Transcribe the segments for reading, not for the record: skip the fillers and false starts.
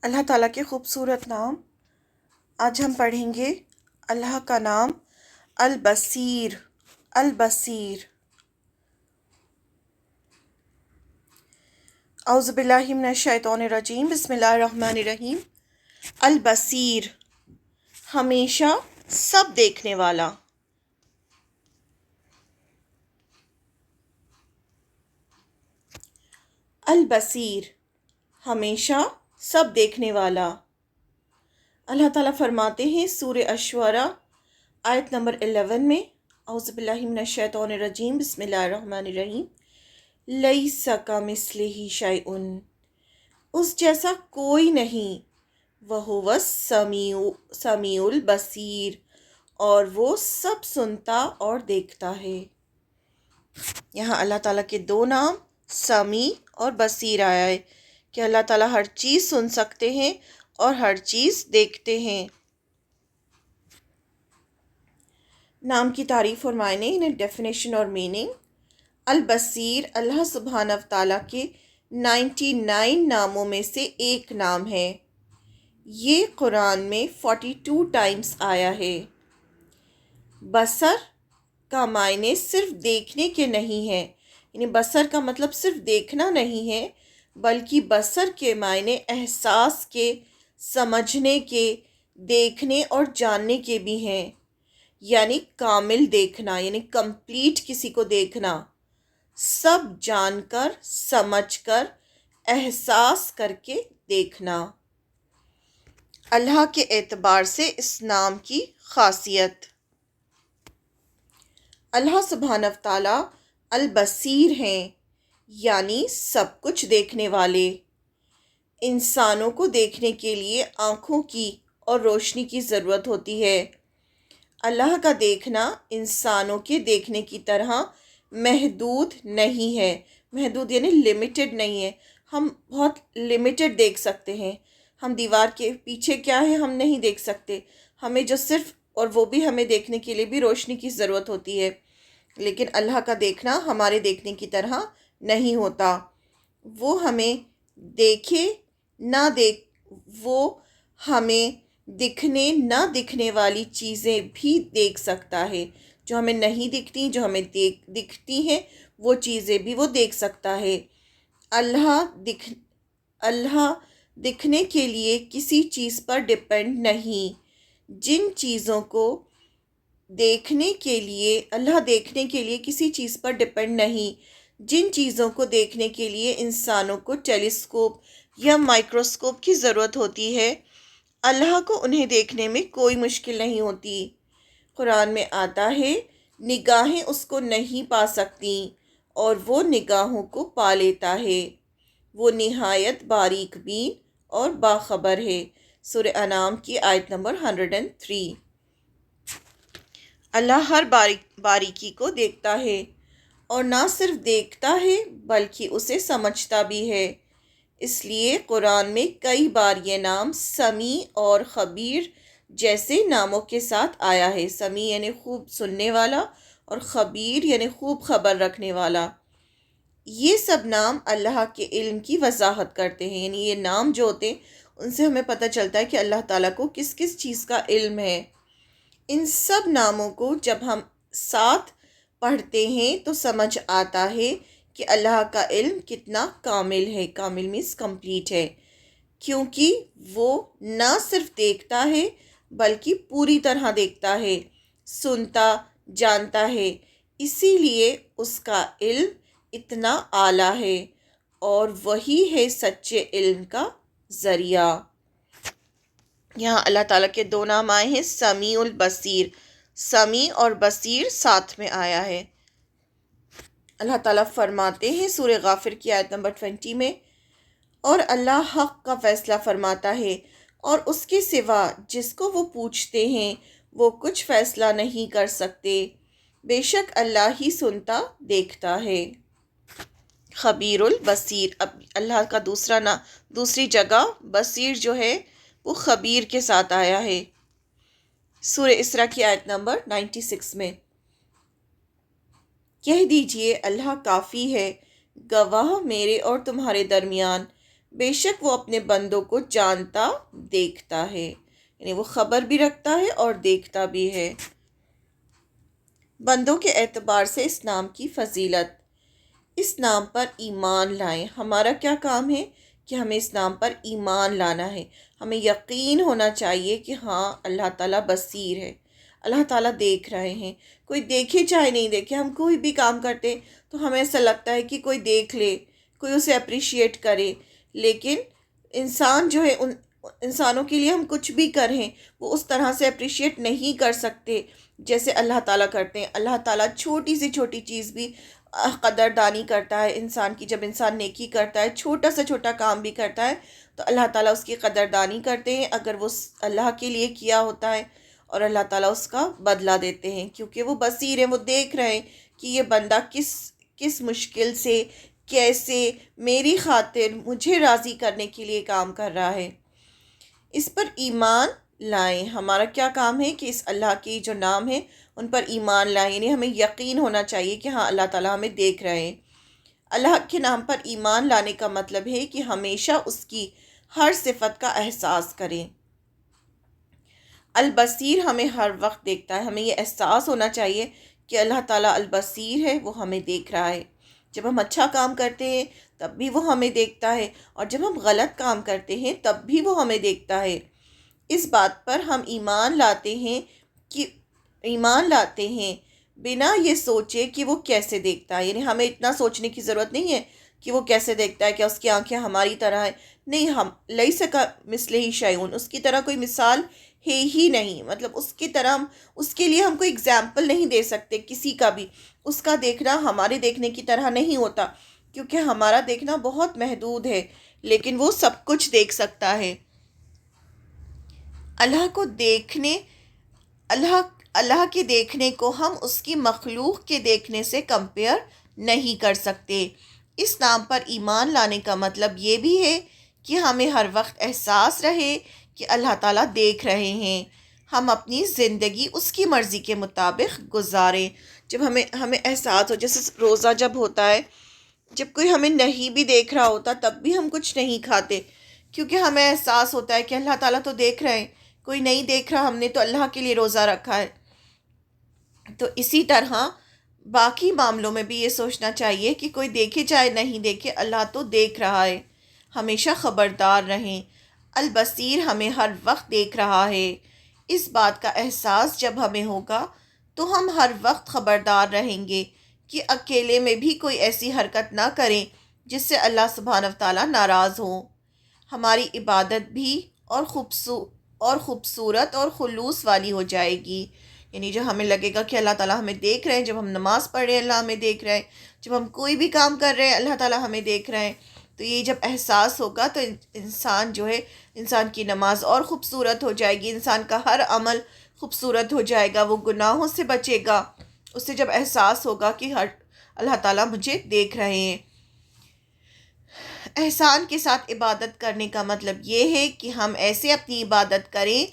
اللہ تعالیٰ کے خوبصورت نام۔ آج ہم پڑھیں گے اللہ کا نام البصیر۔ البصیر۔ اعوذ باللہ من الشیطان الرجیم، بسم اللہ الرحمن الرحیم۔ البصیر، ہمیشہ سب دیکھنے والا۔ البصیر، ہمیشہ سب دیکھنے والا۔ اللہ تعالیٰ فرماتے ہیں سورہ الشعراء آیت نمبر 11 میں، اعوذ باللہ من الشیطان الرجیم، بسم اللہ الرحمن الرحیم۔ لیس کمثلہ شیء، اس جیسا کوئی نہیں، وہو السمیع البصیر، اور وہ سب سنتا اور دیکھتا ہے۔ یہاں اللہ تعالیٰ کے دو نام سمیع اور بصیر آیا ہے کہ اللہ تعالیٰ ہر چیز سن سکتے ہیں اور ہر چیز دیکھتے ہیں۔ نام کی تعریف اور معنی، انہیں ڈیفینیشن اور میننگ۔ البصیر اللہ سبحانہ و تعالیٰ کے 99 ناموں میں سے ایک نام ہے۔ یہ قرآن میں 42 ٹائمز آیا ہے۔ بصر کا معنی صرف دیکھنے کے نہیں ہے، یعنی بصر کا مطلب صرف دیکھنا نہیں ہے، بلکہ بصر کے معنی احساس کے، سمجھنے کے، دیکھنے اور جاننے کے بھی ہیں۔ یعنی کامل دیکھنا، یعنی کمپلیٹ کسی کو دیکھنا، سب جان کر، سمجھ کر، احساس کر کے دیکھنا۔ اللہ کے اعتبار سے اس نام کی خاصیت، اللہ سبحانہ و تعالیٰ البصیر ہیں، یعنی سب کچھ دیکھنے والے۔ انسانوں کو دیکھنے کے لیے آنکھوں کی اور روشنی کی ضرورت ہوتی ہے۔ اللہ کا دیکھنا انسانوں کے دیکھنے کی طرح محدود نہیں ہے۔ محدود یعنی لمیٹڈ نہیں ہے۔ ہم بہت لمیٹڈ دیکھ سکتے ہیں۔ ہم دیوار کے پیچھے کیا ہے ہم نہیں دیکھ سکتے، ہمیں جو صرف، اور وہ بھی ہمیں دیکھنے کے لیے بھی روشنی کی ضرورت ہوتی ہے، لیکن اللہ کا دیکھنا ہمارے دیکھنے کی طرح نہیں ہوتا۔ وہ ہمیں دیکھے نہ وہ ہمیں دکھنے نہ دکھنے والی چیزیں بھی دیکھ سکتا ہے۔ جو ہمیں نہیں دکھتی، جو ہمیں دکھتی ہیں، وہ چیزیں بھی وہ دیکھ سکتا ہے۔ اللہ دکھنے کے لیے کسی چیز پر ڈپینڈ نہیں۔ جن چیزوں کو دیکھنے کے لیے، اللہ دیکھنے کے لیے کسی چیز پر ڈپینڈ نہیں۔ جن چیزوں کو دیکھنے کے لیے انسانوں کو ٹیلیسکوپ یا مائکروسکوپ کی ضرورت ہوتی ہے، اللہ کو انہیں دیکھنے میں کوئی مشکل نہیں ہوتی۔ قرآن میں آتا ہے، نگاہیں اس کو نہیں پا سکتی اور وہ نگاہوں کو پا لیتا ہے۔ وہ نہایت باریک بین اور باخبر ہے۔ سورہ انعام کی آیت نمبر 103۔ اللہ ہر باریکی کو دیکھتا ہے، اور نہ صرف دیکھتا ہے بلکہ اسے سمجھتا بھی ہے۔ اس لیے قرآن میں کئی بار یہ نام سمیع اور خبیر جیسے ناموں کے ساتھ آیا ہے۔ سمیع یعنی خوب سننے والا، اور خبیر یعنی خوب خبر رکھنے والا۔ یہ سب نام اللہ کے علم کی وضاحت کرتے ہیں، یعنی یہ نام جو ہوتے ہیں ان سے ہمیں پتہ چلتا ہے کہ اللہ تعالیٰ کو کس کس چیز کا علم ہے۔ ان سب ناموں کو جب ہم ساتھ پڑھتے ہیں تو سمجھ آتا ہے کہ اللہ کا علم کتنا کامل ہے۔ کامل مینس کمپلیٹ ہے، کیونکہ وہ نہ صرف دیکھتا ہے بلکہ پوری طرح دیکھتا ہے، سنتا، جانتا ہے۔ اسی لیے اس کا علم اتنا اعلیٰ ہے، اور وہی ہے سچے علم کا ذریعہ۔ یہاں اللہ تعالیٰ کے دو نام آئے ہیں، سمیع البصیر۔ سمیع اور بصیر ساتھ میں آیا ہے۔ اللہ تعالیٰ فرماتے ہیں سورہ غافر کی آیت نمبر 20 میں، اور اللہ حق کا فیصلہ فرماتا ہے، اور اس کے سوا جس کو وہ پوچھتے ہیں وہ کچھ فیصلہ نہیں کر سکتے۔ بے شک اللہ ہی سنتا دیکھتا ہے۔ خبیر البصیر، اب اللہ کا دوسری جگہ بصیر جو ہے وہ خبیر کے ساتھ آیا ہے۔ سورہ اسراء کی آیت نمبر 96 میں، کہہ دیجئے اللہ کافی ہے گواہ میرے اور تمہارے درمیان، بے شک وہ اپنے بندوں کو جانتا دیکھتا ہے، یعنی وہ خبر بھی رکھتا ہے اور دیکھتا بھی ہے۔ بندوں کے اعتبار سے اس نام کی فضیلت، اس نام پر ایمان لائیں۔ ہمارا کیا کام ہے کہ ہمیں اس نام پر ایمان لانا ہے۔ ہمیں یقین ہونا چاہیے کہ ہاں اللہ تعالیٰ بصیر ہے، اللہ تعالیٰ دیکھ رہے ہیں۔ کوئی دیکھے چاہے نہیں دیکھے، ہم کوئی بھی کام کرتے تو ہمیں ایسا لگتا ہے کہ کوئی دیکھ لے، کوئی اسے اپریشیٹ کرے، لیکن انسان جو ہے، ان انسانوں کے لیے ہم کچھ بھی کریں وہ اس طرح سے اپریشیٹ نہیں کر سکتے جیسے اللہ تعالیٰ کرتے ہیں۔ اللہ تعالیٰ چھوٹی سی چھوٹی چیز بھی قدردانی کرتا ہے انسان کی۔ جب انسان نیکی کرتا ہے، چھوٹا سے چھوٹا کام بھی کرتا ہے، تو اللہ تعالیٰ اس کی قدردانی کرتے ہیں اگر وہ اللہ کے لیے کیا ہوتا ہے، اور اللہ تعالیٰ اس کا بدلہ دیتے ہیں، کیونکہ وہ بصیر ہیں، وہ دیکھ رہے ہیں کہ یہ بندہ کس مشکل سے کیسے میری خاطر مجھے راضی کرنے کے لیے کام کر رہا ہے۔ اس پر ایمان لائیں۔ ہمارا کیا کام ہے کہ اس اللہ کے جو نام ہیں ان پر ایمان لائیں، یعنی ہمیں یقین ہونا چاہیے کہ ہاں اللہ تعالیٰ ہمیں دیکھ رہے ہیں۔ اللہ کے نام پر ایمان لانے کا مطلب ہے کہ ہمیشہ اس کی ہر صفت کا احساس کریں۔ البصیر ہمیں ہر وقت دیکھتا ہے، ہمیں یہ احساس ہونا چاہیے کہ اللہ تعالیٰ البصیر ہے، وہ ہمیں دیکھ رہا ہے۔ جب ہم اچھا کام کرتے ہیں تب بھی وہ ہمیں دیکھتا ہے، اور جب ہم غلط کام کرتے ہیں تب بھی وہ ہمیں دیکھتا ہے۔ اس بات پر ہم ایمان لاتے ہیں بنا یہ سوچے کہ وہ کیسے دیکھتا ہے، یعنی ہمیں اتنا سوچنے کی ضرورت نہیں ہے کہ وہ کیسے دیکھتا ہے، کیا اس کی آنکھیں ہماری طرح ہیں؟ نہیں، ہم لیس کمثلہ شیء، اس کی طرح کوئی مثال ہے ہی نہیں، مطلب اس کی طرح اس کے لیے ہم کوئی اگزامپل نہیں دے سکتے کسی کا بھی۔ اس کا دیکھنا ہمارے دیکھنے کی طرح نہیں ہوتا، کیونکہ ہمارا دیکھنا بہت محدود ہے، لیکن وہ سب کچھ دیکھ سکتا ہے۔ اللہ کے دیکھنے کو ہم اس کی مخلوق کے دیکھنے سے کمپیئر نہیں کر سکتے۔ اس نام پر ایمان لانے کا مطلب یہ بھی ہے کہ ہمیں ہر وقت احساس رہے کہ اللہ تعالیٰ دیکھ رہے ہیں، ہم اپنی زندگی اس کی مرضی کے مطابق گزاریں۔ جب ہمیں احساس ہو، جیسے روزہ جب ہوتا ہے، جب کوئی ہمیں نہیں بھی دیکھ رہا ہوتا تب بھی ہم کچھ نہیں کھاتے، کیونکہ ہمیں احساس ہوتا ہے کہ اللہ تعالیٰ تو دیکھ رہے ہیں، کوئی نہیں دیکھ رہا، ہم نے تو اللہ کے لیے روزہ رکھا ہے۔ تو اسی طرح باقی معاملوں میں بھی یہ سوچنا چاہیے کہ کوئی دیکھے چاہے نہیں دیکھے، اللہ تو دیکھ رہا ہے۔ ہمیشہ خبردار رہیں، البصیر ہمیں ہر وقت دیکھ رہا ہے۔ اس بات کا احساس جب ہمیں ہوگا تو ہم ہر وقت خبردار رہیں گے کہ اکیلے میں بھی کوئی ایسی حرکت نہ کریں جس سے اللہ سبحانہ و تعالیٰ ناراض ہوں۔ ہماری عبادت بھی اور خوبصورت اور خلوص والی ہو جائے گی، یعنی جو ہمیں لگے گا کہ اللہ تعالیٰ ہمیں دیکھ رہے ہیں، جب ہم نماز پڑھ رہے ہیں اللہ ہمیں دیکھ رہے ہیں، جب ہم کوئی بھی کام کر رہے ہیں اللہ تعالیٰ ہمیں دیکھ رہے ہیں، تو یہ جب احساس ہوگا تو انسان جو ہے، انسان کی نماز اور خوبصورت ہو جائے گی، انسان کا ہر عمل خوبصورت ہو جائے گا، وہ گناہوں سے بچے گا، اسے جب احساس ہوگا کہ اللہ تعالیٰ مجھے دیکھ رہے ہیں۔ احسان کے ساتھ عبادت کرنے کا مطلب یہ ہے کہ ہم ایسے اپنی عبادت کریں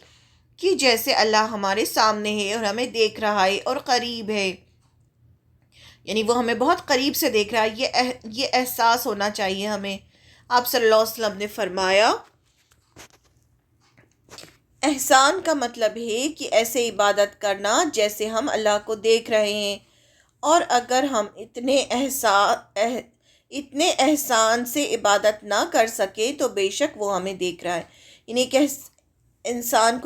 کہ جیسے اللہ ہمارے سامنے ہے اور ہمیں دیکھ رہا ہے اور قریب ہے، یعنی وہ ہمیں بہت قریب سے دیکھ رہا ہے، یہ احساس ہونا چاہیے ہمیں۔ آپ صلی اللہ علیہ وسلم نے فرمایا، احسان کا مطلب ہے کہ ایسے عبادت کرنا جیسے ہم اللہ کو دیکھ رہے ہیں، اور اگر ہم اتنے احسان سے عبادت نہ کر سکے تو بے شک وہ ہمیں دیکھ رہا ہے، یعنی کہ انسان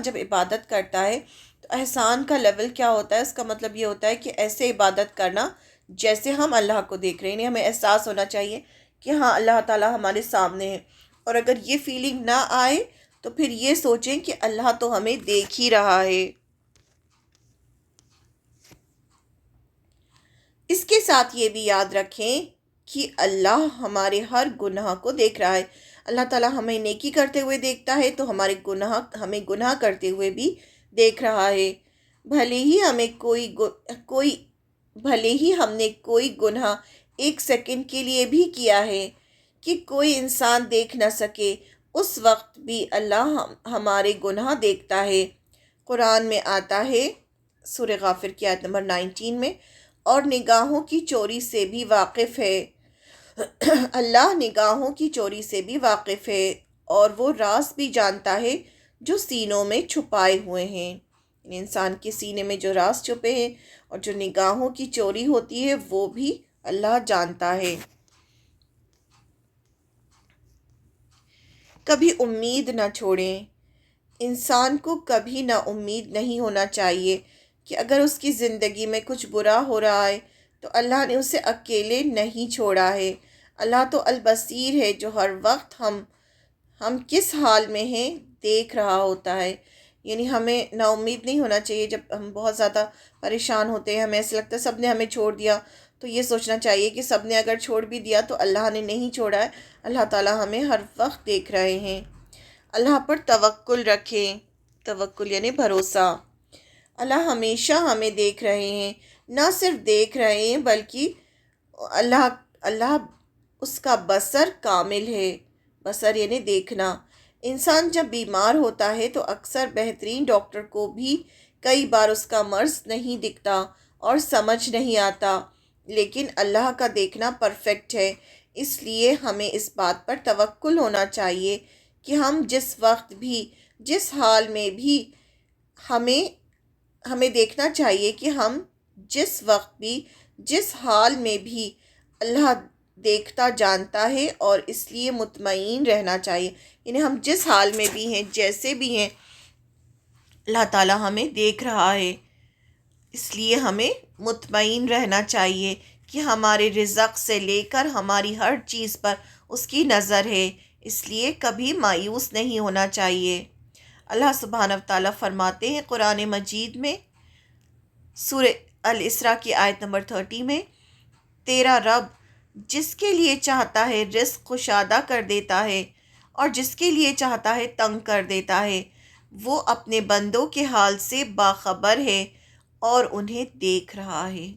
جب عبادت کرتا ہے تو احسان کا لیول کیا ہوتا ہے، اس کا مطلب یہ ہوتا ہے کہ ایسے عبادت کرنا جیسے ہم اللہ کو دیکھ رہے ہیں، یعنی ہمیں احساس ہونا چاہیے کہ ہاں اللہ تعالیٰ ہمارے سامنے ہے، اور اگر یہ فیلنگ نہ آئے تو پھر یہ سوچیں کہ اللہ تو ہمیں دیکھ ہی رہا ہے۔ اس کے ساتھ یہ بھی یاد رکھیں کہ اللہ ہمارے ہر گناہ کو دیکھ رہا ہے۔ اللہ تعالیٰ ہمیں نیکی کرتے ہوئے دیکھتا ہے تو ہمیں گناہ کرتے ہوئے بھی دیکھ رہا ہے۔ بھلے ہی ہم نے کوئی گناہ ایک سیکنڈ کے لیے بھی کیا ہے کہ کوئی انسان دیکھ نہ سکے، اس وقت بھی اللہ ہمارے گناہ دیکھتا ہے۔ قرآن میں آتا ہے سورہ غافر کی آیت نمبر 19 میں، اور نگاہوں کی چوری سے بھی واقف ہے۔ اللہ نگاہوں کی چوری سے بھی واقف ہے اور وہ راز بھی جانتا ہے جو سینوں میں چھپائے ہوئے ہیں، یعنی انسان کے سینے میں جو راز چھپے ہیں اور جو نگاہوں کی چوری ہوتی ہے وہ بھی اللہ جانتا ہے۔ کبھی امید نہ چھوڑیں۔ انسان کو کبھی نا امید نہیں ہونا چاہیے کہ اگر اس کی زندگی میں کچھ برا ہو رہا ہے تو اللہ نے اسے اکیلے نہیں چھوڑا ہے۔ اللہ تو البصیر ہے، جو ہر وقت ہم کس حال میں ہیں دیکھ رہا ہوتا ہے۔ یعنی ہمیں نا امید نہیں ہونا چاہیے جب ہم بہت زیادہ پریشان ہوتے ہیں، ہمیں ایسا لگتا ہے سب نے ہمیں چھوڑ دیا، تو یہ سوچنا چاہیے کہ سب نے اگر چھوڑ بھی دیا تو اللہ نے نہیں چھوڑا ہے، اللہ تعالیٰ ہمیں ہر وقت دیکھ رہے ہیں۔ اللہ پر توکل رکھیں۔ توکل یعنی بھروسہ۔ اللہ ہمیشہ ہمیں دیکھ رہے ہیں، نہ صرف دیکھ رہے ہیں بلکہ اللہ اللہ اس کا بصر کامل ہے۔ بصر یعنی دیکھنا۔ انسان جب بیمار ہوتا ہے تو اکثر بہترین ڈاکٹر کو بھی کئی بار اس کا مرض نہیں دکھتا اور سمجھ نہیں آتا، لیکن اللہ کا دیکھنا پرفیکٹ ہے۔ اس لیے ہمیں اس بات پر توکل ہونا چاہیے کہ ہم جس وقت بھی، جس حال میں بھی، ہمیں دیکھنا چاہیے کہ ہم جس وقت بھی، جس حال میں بھی اللہ دیکھتا جانتا ہے، اور اس لیے مطمئن رہنا چاہیے۔ یعنی ہم جس حال میں بھی ہیں، جیسے بھی ہیں، اللہ تعالیٰ ہمیں دیکھ رہا ہے، اس لیے ہمیں مطمئن رہنا چاہیے کہ ہمارے رزق سے لے کر ہماری ہر چیز پر اس کی نظر ہے، اس لیے کبھی مایوس نہیں ہونا چاہیے۔ اللہ سبحانہ و تعالیٰ فرماتے ہیں قرآن مجید میں سورہ الاسراء کی آیت نمبر 30 میں، تیرا رب جس کے لیے چاہتا ہے رزق کشادہ کر دیتا ہے اور جس کے لیے چاہتا ہے تنگ کر دیتا ہے، وہ اپنے بندوں کے حال سے باخبر ہے اور انہیں دیکھ رہا ہے۔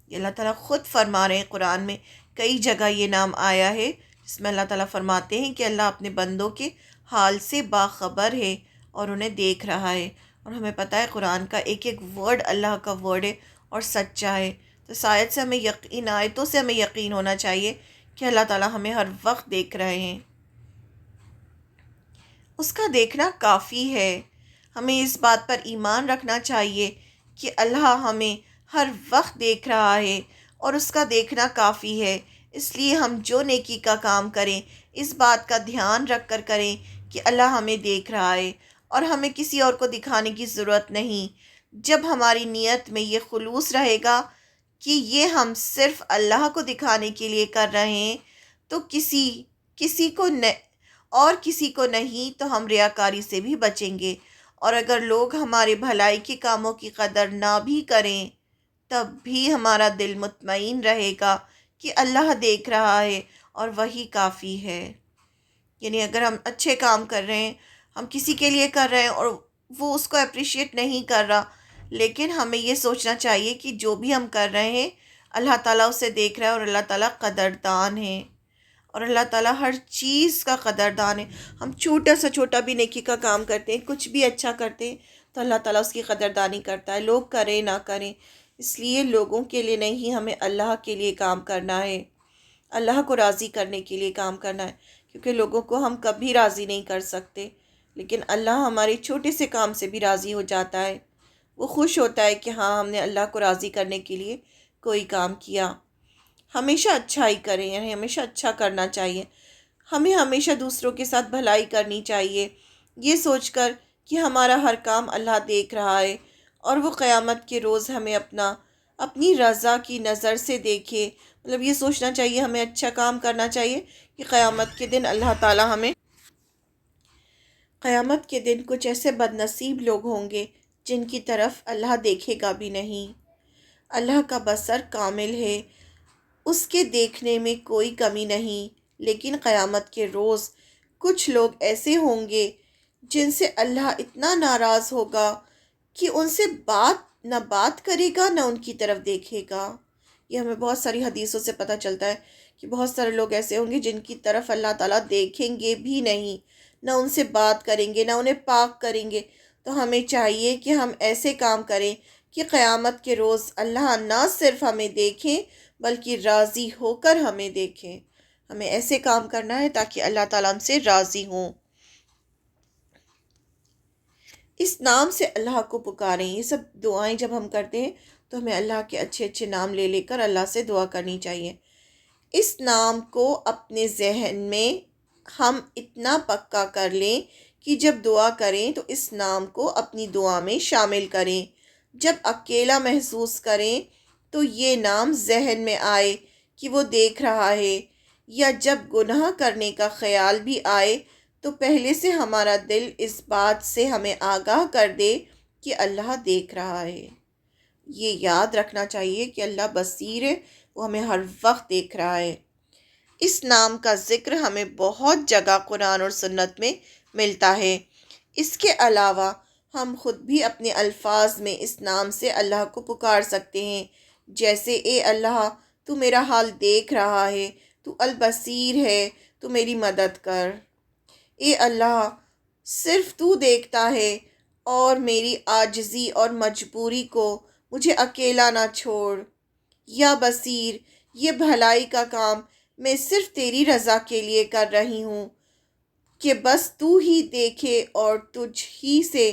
یہ اللہ تعالیٰ خود فرما رہے ہیں، قرآن میں کئی جگہ یہ نام آیا ہے جس میں اللہ تعالیٰ فرماتے ہیں کہ اللہ اپنے بندوں کے حال سے باخبر ہے اور انہیں دیکھ رہا ہے۔ اور ہمیں پتہ ہے قرآن کا ایک ایک ورڈ اللہ کا ورڈ ہے اور سچا ہے، تو شاید سے ہمیں یقین، آیتوں سے ہمیں یقین ہونا چاہیے کہ اللہ تعالیٰ ہمیں ہر وقت دیکھ رہے ہیں۔ اس کا دیکھنا کافی ہے۔ ہمیں اس بات پر ایمان رکھنا چاہیے کہ اللہ ہمیں ہر وقت دیکھ رہا ہے اور اس کا دیکھنا کافی ہے۔ اس لیے ہم جو نیکی کا کام کریں اس بات کا دھیان رکھ کر کریں کہ اللہ ہمیں دیکھ رہا ہے اور ہمیں کسی اور کو دکھانے کی ضرورت نہیں۔ جب ہماری نیت میں یہ خلوص رہے گا کہ یہ ہم صرف اللہ کو دکھانے کے لیے کر رہے ہیں، تو کسی کو نہیں، تو ہم ریاکاری سے بھی بچیں گے۔ اور اگر لوگ ہمارے بھلائی کے کاموں کی قدر نہ بھی کریں تب بھی ہمارا دل مطمئن رہے گا کہ اللہ دیکھ رہا ہے اور وہی کافی ہے۔ یعنی اگر ہم اچھے کام کر رہے ہیں، ہم کسی کے لیے کر رہے ہیں اور وہ اس کو اپریشیٹ نہیں کر رہا، لیکن ہمیں یہ سوچنا چاہیے کہ جو بھی ہم کر رہے ہیں اللہ تعالیٰ اسے دیکھ رہا ہے اور اللہ تعالیٰ قدردان ہے، اور اللہ تعالیٰ ہر چیز کا قدردان ہے۔ ہم چھوٹا سا چھوٹا بھی نیکی کا کام کرتے ہیں، کچھ بھی اچھا کرتے ہیں تو اللہ تعالیٰ اس کی قدردانی کرتا ہے، لوگ کریں نہ کریں۔ اس لیے لوگوں کے لیے نہیں، ہمیں اللہ کے لیے کام کرنا ہے، اللہ کو راضی کرنے کے لیے کام کرنا ہے، کیونکہ لوگوں کو ہم کبھی راضی نہیں کر سکتے، لیکن اللہ ہمارے چھوٹے سے کام سے بھی راضی ہو جاتا ہے۔ وہ خوش ہوتا ہے کہ ہاں ہم نے اللہ کو راضی کرنے کے لیے کوئی کام کیا۔ ہمیشہ اچھائی کریں، یعنی ہمیشہ اچھا کرنا چاہیے۔ ہمیں ہمیشہ دوسروں کے ساتھ بھلائی کرنی چاہیے، یہ سوچ کر کہ ہمارا ہر کام اللہ دیکھ رہا ہے اور وہ قیامت کے روز ہمیں اپنی رضا کی نظر سے دیکھے۔ مطلب یہ سوچنا چاہیے، ہمیں اچھا کام کرنا چاہیے کہ قیامت کے دن اللہ تعالیٰ ہمیں، قیامت کے دن کچھ ایسے بد نصیب لوگ ہوں گے جن کی طرف اللہ دیکھے گا بھی نہیں۔ اللہ کا بصر کامل ہے، اس کے دیکھنے میں کوئی کمی نہیں، لیکن قیامت کے روز کچھ لوگ ایسے ہوں گے جن سے اللہ اتنا ناراض ہوگا کہ ان سے نہ بات کرے گا نہ ان کی طرف دیکھے گا۔ یہ ہمیں بہت ساری حدیثوں سے پتہ چلتا ہے کہ بہت سارے لوگ ایسے ہوں گے جن کی طرف اللہ تعالیٰ دیکھیں گے بھی نہیں، نہ ان سے بات کریں گے، نہ انہیں پاک کریں گے۔ تو ہمیں چاہیے کہ ہم ایسے کام کریں کہ قیامت کے روز اللہ نہ صرف ہمیں دیکھیں بلکہ راضی ہو کر ہمیں دیکھیں۔ ہمیں ایسے کام کرنا ہے تاکہ اللہ تعالیٰ ہم سے راضی ہوں۔ اس نام سے اللہ کو پکاریں۔ یہ سب دعائیں جب ہم کرتے ہیں تو ہمیں اللہ کے اچھے اچھے نام لے لے کر اللہ سے دعا کرنی چاہیے۔ اس نام کو اپنے ذہن میں ہم اتنا پکا کر لیں کہ جب دعا کریں تو اس نام کو اپنی دعا میں شامل کریں۔ جب اکیلا محسوس کریں تو یہ نام ذہن میں آئے کہ وہ دیکھ رہا ہے، یا جب گناہ کرنے کا خیال بھی آئے تو پہلے سے ہمارا دل اس بات سے ہمیں آگاہ کر دے کہ اللہ دیکھ رہا ہے۔ یہ یاد رکھنا چاہیے کہ اللہ بصیر ہے، وہ ہمیں ہر وقت دیکھ رہا ہے۔ اس نام کا ذکر ہمیں بہت جگہ قرآن اور سنت میں ملتا ہے۔ اس کے علاوہ ہم خود بھی اپنے الفاظ میں اس نام سے اللہ کو پکار سکتے ہیں، جیسے اے اللہ تو میرا حال دیکھ رہا ہے، تو البصیر ہے، تو میری مدد کر۔ اے اللہ صرف تو دیکھتا ہے اور میری عاجزی اور مجبوری کو مجھے اکیلا نہ چھوڑ۔ یا بصیر، یہ بھلائی کا کام میں صرف تیری رضا کے لیے کر رہی ہوں کہ بس تو ہی دیکھے اور تجھ ہی سے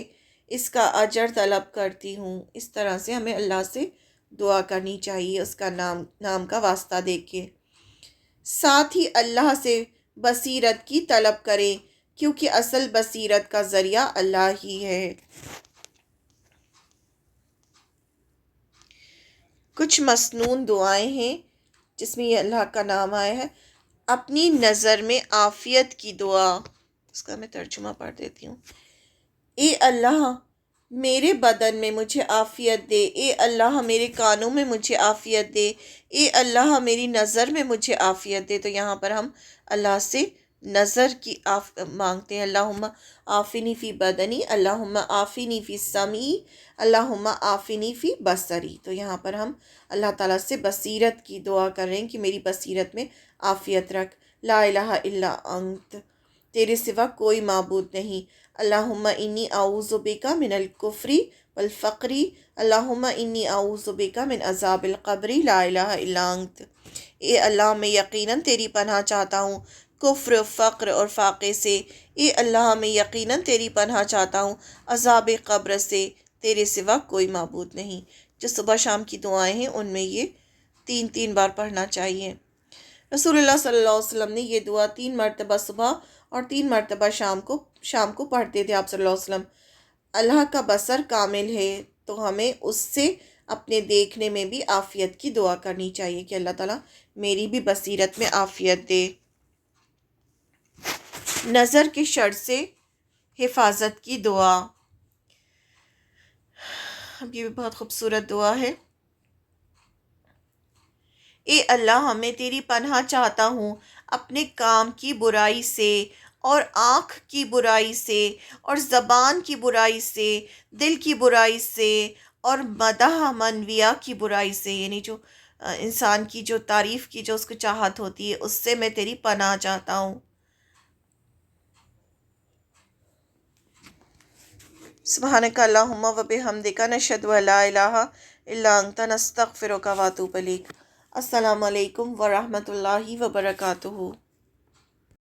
اس کا اجر طلب کرتی ہوں۔ اس طرح سے ہمیں اللہ سے دعا کرنی چاہیے، اس کا نام کا واسطہ دے کے۔ ساتھ ہی اللہ سے بصیرت کی طلب کریں، کیونکہ اصل بصیرت کا ذریعہ اللہ ہی ہے۔ کچھ مسنون دعائیں ہیں جس میں یہ اللہ کا نام آیا ہے۔ اپنی نظر میں عافیت کی دعا، اس کا میں ترجمہ پڑھ دیتی ہوں۔ اے اللہ میرے بدن میں مجھے عافیت دے، اے اللہ میرے کانوں میں مجھے عافیت دے، اے اللہ میری نظر میں مجھے عافیت دے۔ تو یہاں پر ہم اللہ سے نظر کی مانگتے ہیں۔ اللہم آفنی فی بدنی، اللہم آفنی فی سمعی، اللہم آفنی فی بصری۔ تو یہاں پر ہم اللہ تعالیٰ سے بصیرت کی دعا کر رہے ہیں کہ میری بصیرت میں عافیت رکھ۔ لا الہ الا انت، تیرے سوا کوئی معبود نہیں۔ اللہم انی اعوذ بک من الکفر والفقر، اللہم انی اعوذ بک من عذاب القبر، لا الہ الا انت۔ اے اللہ میں یقیناً تیری پناہ چاہتا ہوں کفر، فقر اور فاقے سے۔ اے اللہ میں یقیناً تیری پناہ چاہتا ہوں عذاب قبر سے، تیرے سوا کوئی معبود نہیں۔ جو صبح شام کی دعائیں ہیں ان میں یہ 3 بار پڑھنا چاہیے۔ رسول اللہ صلی اللہ علیہ وسلم نے یہ دعا 3 مرتبہ صبح اور 3 مرتبہ شام کو پڑھتے تھے آپ صلی اللہ علیہ وسلم۔ اللہ کا بصر کامل ہے تو ہمیں اس سے اپنے دیکھنے میں بھی عافیت کی دعا کرنی چاہیے کہ اللہ تعالیٰ میری بھی بصیرت میں عافیت دے۔ نظر کے شر سے حفاظت کی دعا، یہ بھی بہت خوبصورت دعا ہے۔ اے اللہ میں تیری پناہ چاہتا ہوں اپنے کام کی برائی سے اور آنکھ کی برائی سے اور زبان کی برائی سے، دل کی برائی سے اور مدح منویہ کی برائی سے، یعنی جو انسان کی جو تعریف کی جو اس کو چاہت ہوتی ہے، اس سے میں تیری پناہ چاہتا ہوں۔ سبحانک اللہم و بحمدک، نشہد ان لا الہ الا انت، نستغفرک و نتوب الیک۔ السلام علیکم ورحمۃ اللہ وبرکاتہ۔